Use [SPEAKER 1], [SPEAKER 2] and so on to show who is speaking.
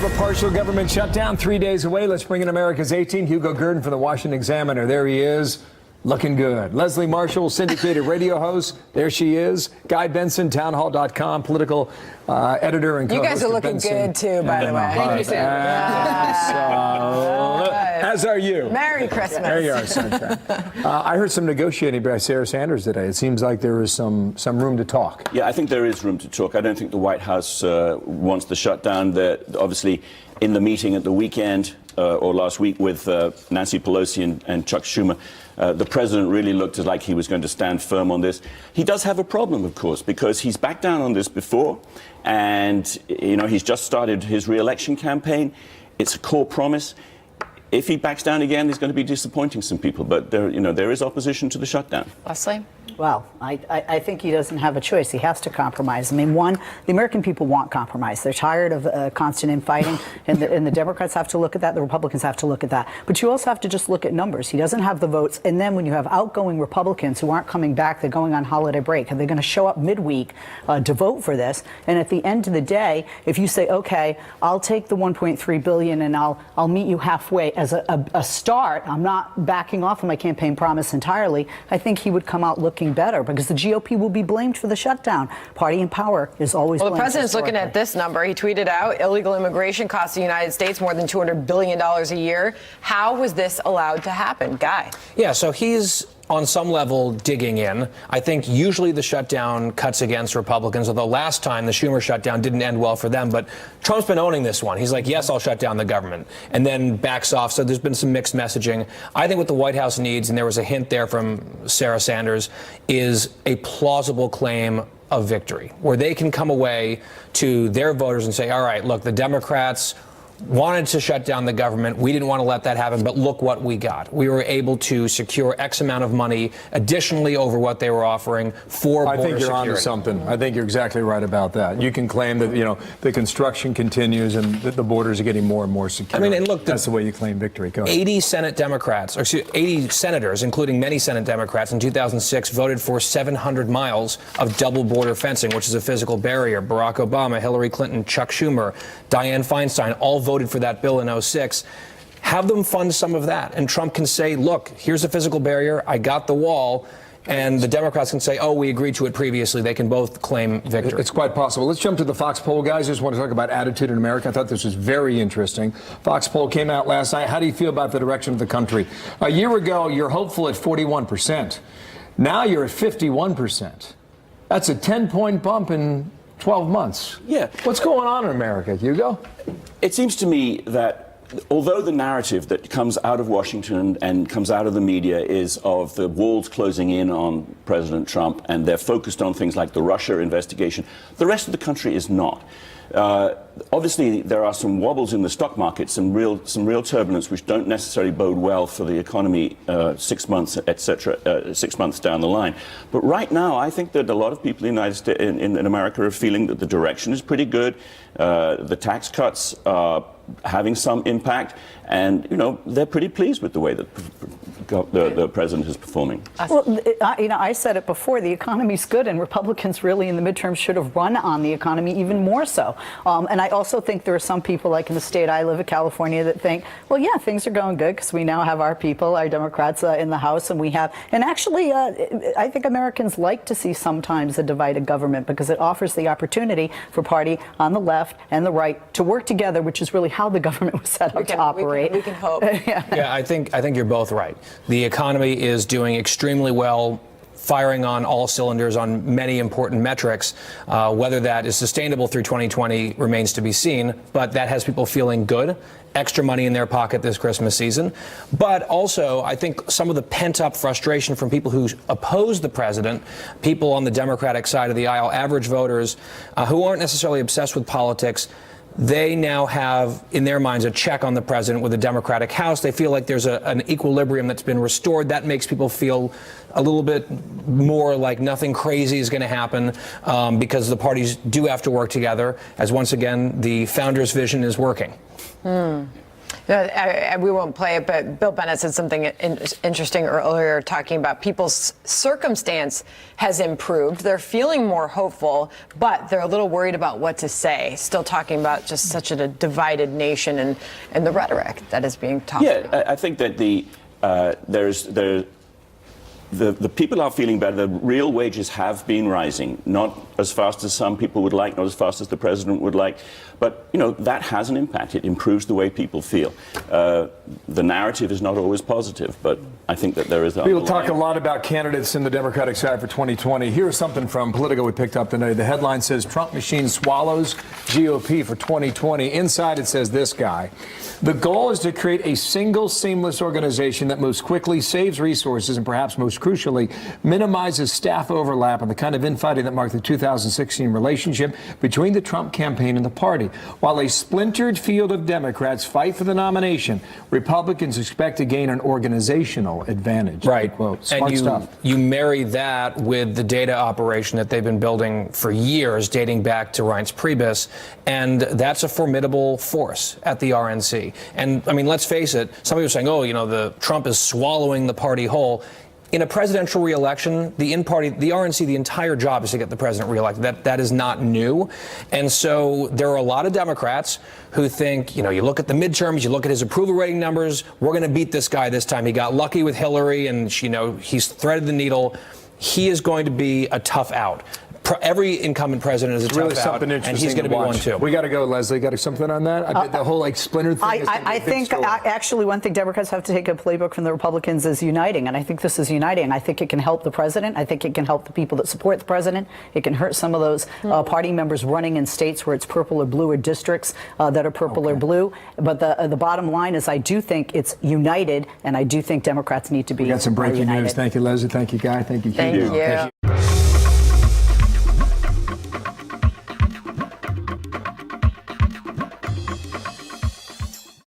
[SPEAKER 1] a partial government shutdown 3 days away. Let's bring in America's 18, Hugo Gurdon from the Washington Examiner. There he is, looking good. Leslie Marshall, syndicated radio host. There she is. Guy Benson, townhall.com, political editor and co-host.
[SPEAKER 2] You guys are looking good, too, by the way. Thank you, Sam.
[SPEAKER 1] As are you.
[SPEAKER 2] Merry Christmas.
[SPEAKER 1] There you are, sunshine. I heard some negotiating by Sarah Sanders today. It seems like there is some room to talk.
[SPEAKER 3] Yeah, I think there is room to talk. I don't think the White House wants the shutdown. Obviously, in the meeting at the weekend or last week with Nancy Pelosi and Chuck Schumer, the president really looked like he was going to stand firm on this. He does have a problem, of course, because he's backed down on this before, and he's just started his re-election campaign. It's a core promise. If he backs down again, he's going to be disappointing some people. But there is opposition to the shutdown.
[SPEAKER 2] Leslie?
[SPEAKER 4] Well, I think he doesn't have a choice. He has to compromise. I mean, the American people want compromise. They're tired of constant infighting, and the Democrats have to look at that. The Republicans have to look at that. But you also have to just look at numbers. He doesn't have the votes. And then when you have outgoing Republicans who aren't coming back, they're going on holiday break, and they're going to show up midweek to vote for this. And at the end of the day, if you say, okay, I'll take the $1.3 billion and I'll meet you halfway as a start, I'm not backing off of my campaign promise entirely, I think he would come out looking better, because the GOP will be blamed for the shutdown. Party in power is always blamed.
[SPEAKER 2] Well, the president's looking at this number. He tweeted out, illegal immigration costs the United States more than $200 billion a year. How was this allowed to happen? Guy?
[SPEAKER 5] Yeah, so he's on some level digging in. I think usually the shutdown cuts against Republicans, although last time the Schumer shutdown didn't end well for them. But Trump's been owning this one. He's like, yes, I'll shut down the government, and then backs off. So there's been some mixed messaging. I think what the White House needs, and there was a hint there from Sarah Sanders, is a plausible claim of victory, where they can come away to their voters and say, all right, look, the Democrats wanted to shut down the government. We didn't want to let that happen, but look what we got. We were able to secure X amount of money additionally over what they were offering for border security.
[SPEAKER 1] I think you're onto something. I think you're exactly right about that. You can claim that, the construction continues and the borders are getting more and more secure.
[SPEAKER 5] I mean, and look,
[SPEAKER 1] that's the way you claim victory. Go ahead.
[SPEAKER 5] 80 senators, including many Senate Democrats in 2006, voted for 700 miles of double border fencing, which is a physical barrier. Barack Obama, Hillary Clinton, Chuck Schumer, Dianne Feinstein, all voted for that bill in 06. Have them fund some of that, and Trump can say, look, here's a physical barrier, I got the wall, and the Democrats can say, oh, we agreed to it previously. They can both claim victory.
[SPEAKER 1] It's quite possible. Let's jump to the Fox poll, guys. I just want to talk about attitude in America. I thought this was very interesting. Fox poll came out last night. How do you feel about the direction of the country? A year ago, you're hopeful at 41%. Now you're at 51%. That's a 10-point bump in 12 months.
[SPEAKER 3] Yeah.
[SPEAKER 1] What's going on in America, Hugo?
[SPEAKER 3] It seems to me that although the narrative that comes out of Washington and comes out of the media is of the walls closing in on President Trump, and they're focused on things like the Russia investigation, the rest of the country is not. Obviously, there are some wobbles in the stock market, some real turbulence, which don't necessarily bode well for the economy 6 months, etc., 6 months down the line. But right now, I think that a lot of people in America are feeling that the direction is pretty good. The tax cuts are having some impact, and they're pretty pleased with the way that the president is performing.
[SPEAKER 4] Well, I said it before, the economy's good, and Republicans really in the midterms should have run on the economy even more so. And I also think there are some people, like in the state I live in, California, that think, well, yeah, things are going good because we now have our people, our Democrats in the House, and actually, I think Americans like to see sometimes a divided government, because it offers the opportunity for party on the left and the right to work together, which is really how the government was set up to operate.
[SPEAKER 2] We can hope.
[SPEAKER 5] Yeah, I think you're both right. The economy is doing extremely well, firing on all cylinders on many important metrics. Whether that is sustainable through 2020 remains to be seen, but that has people feeling good, extra money in their pocket this Christmas season. But also, I think some of the pent-up frustration from people who oppose the president, people on the Democratic side of the aisle, average voters who aren't necessarily obsessed with politics, they now have, in their minds, a check on the president with the Democratic House. They feel like there's an equilibrium that's been restored. That makes people feel a little bit more like nothing crazy is going to happen because the parties do have to work together, as once again, the founder's vision is working.
[SPEAKER 2] We won't play it, but Bill Bennett said something interesting earlier, talking about people's circumstance has improved. They're feeling more hopeful, but they're a little worried about what to say. Still talking about just such a divided nation and the rhetoric that is being talked about.
[SPEAKER 3] Yeah, I think that the people are feeling better. The real wages have been rising, not as fast as some people would like, not as fast as the president would like, but that has an impact. It improves the way people feel. The narrative is not always positive, but I think that there is.
[SPEAKER 1] People talk a lot about candidates in the Democratic side for 2020. Here's something from Politico we picked up today. The headline says Trump machine swallows GOP for 2020. Inside it says this guy. The goal is to create a single seamless organization that most quickly saves resources and perhaps most crucially minimizes staff overlap and the kind of infighting that marked the 2016 relationship between the Trump campaign and the party. While a splintered field of Democrats fight for the nomination, Republicans expect to gain an organizational advantage.
[SPEAKER 5] Right.
[SPEAKER 1] Quote. Smart
[SPEAKER 5] and
[SPEAKER 1] stuff.
[SPEAKER 5] You marry that with the data operation that they've been building for years, dating back to Reince Priebus, and that's a formidable force at the RNC. And I mean, let's face it, some people are saying, the Trump is swallowing the party whole. In a presidential reelection, the RNC, the entire job is to get the president reelected. That is not new. And so there are a lot of Democrats who think, you look at the midterms, you look at his approval rating numbers, we're going to beat this guy this time. He got lucky with Hillary and, he's threaded the needle. He is going to be a tough out. Every incumbent president is a tough out, and he's going to be one too.
[SPEAKER 1] We got to go, Leslie. Got something on that? The whole splinter thing.
[SPEAKER 4] I think actually one thing Democrats have to take a playbook from the Republicans is uniting, and I think this is uniting. I think it can help the president. I think it can help the people that support the president. It can hurt some of those party members running in states where it's purple or blue, or districts that are purple or blue. But the bottom line is, I do think it's united, and I do think Democrats need to be.
[SPEAKER 1] We got some breaking
[SPEAKER 4] united.
[SPEAKER 1] news. Thank you, Leslie. Thank you, Guy. Thank you, Hugo.
[SPEAKER 2] Thank you.